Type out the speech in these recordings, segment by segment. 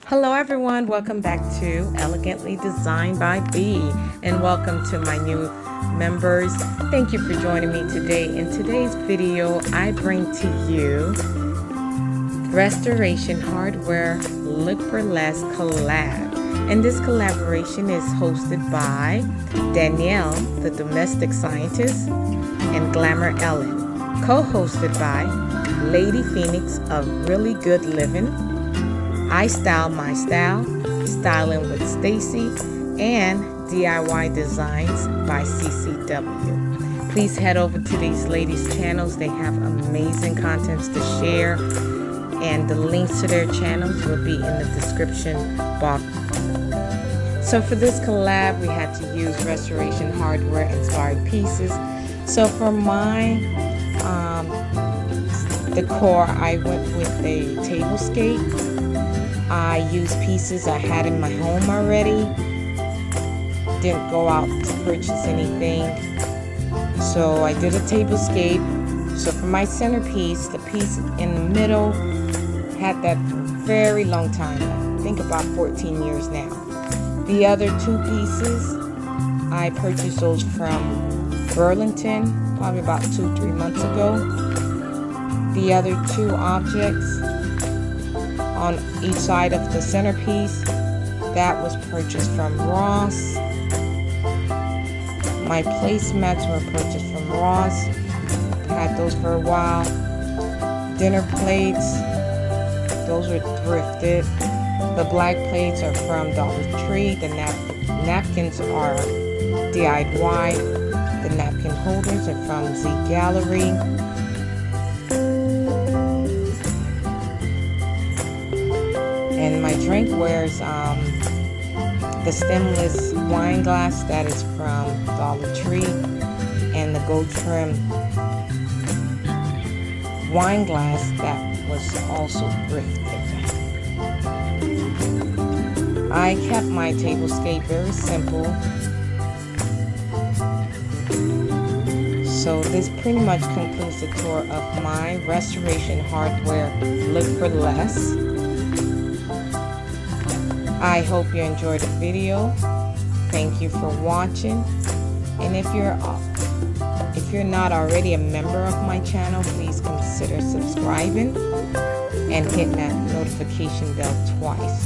Hello everyone, welcome back to Elegantly Designed by B, and welcome to my new members. Thank you for joining me today. In today's video, I bring to you Restoration Hardware Look for Less collab. And this collaboration is hosted by Danielle, the domestic scientist, and Glamour Ellen, co-hosted by Lady Phoenix of Really Good Living, iSTYLEMYSTYLE, Styling with Stacy, and DIY Designs by CCW. Please head over to these ladies' channels. They have amazing contents to share, and the links to their channels will be in the description box. So for this collab, we had to use restoration hardware inspired pieces. So for my decor, I went with a tablescape. I used pieces I had in my home already. Didn't go out to purchase anything. So I did a tablescape. So for my centerpiece, the piece in the middle had that for a very long time. I think about 14 years now. The other two pieces, I purchased those from Burlington probably about 2-3 months ago. The other two objects on each side of the centerpiece, that was purchased from Ross. My placemats were purchased from Ross. Had those for a while. Dinner plates, those were thrifted. The black plates are from Dollar Tree. The napkins are DIY. The napkin holders are from Z Gallery. And my drinkwares, the stemless wine glass, that is from Dollar Tree, and the gold trim wine glass, that was also thrifted. I kept my tablescape very simple. So this pretty much concludes the tour of my restoration hardware Look for Less. I hope you enjoyed the video. Thank you for watching. And if you're not already a member of my channel, please consider subscribing and hit that notification bell twice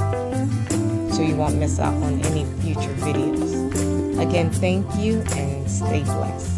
so you won't miss out on any future videos. Again, thank you and stay blessed.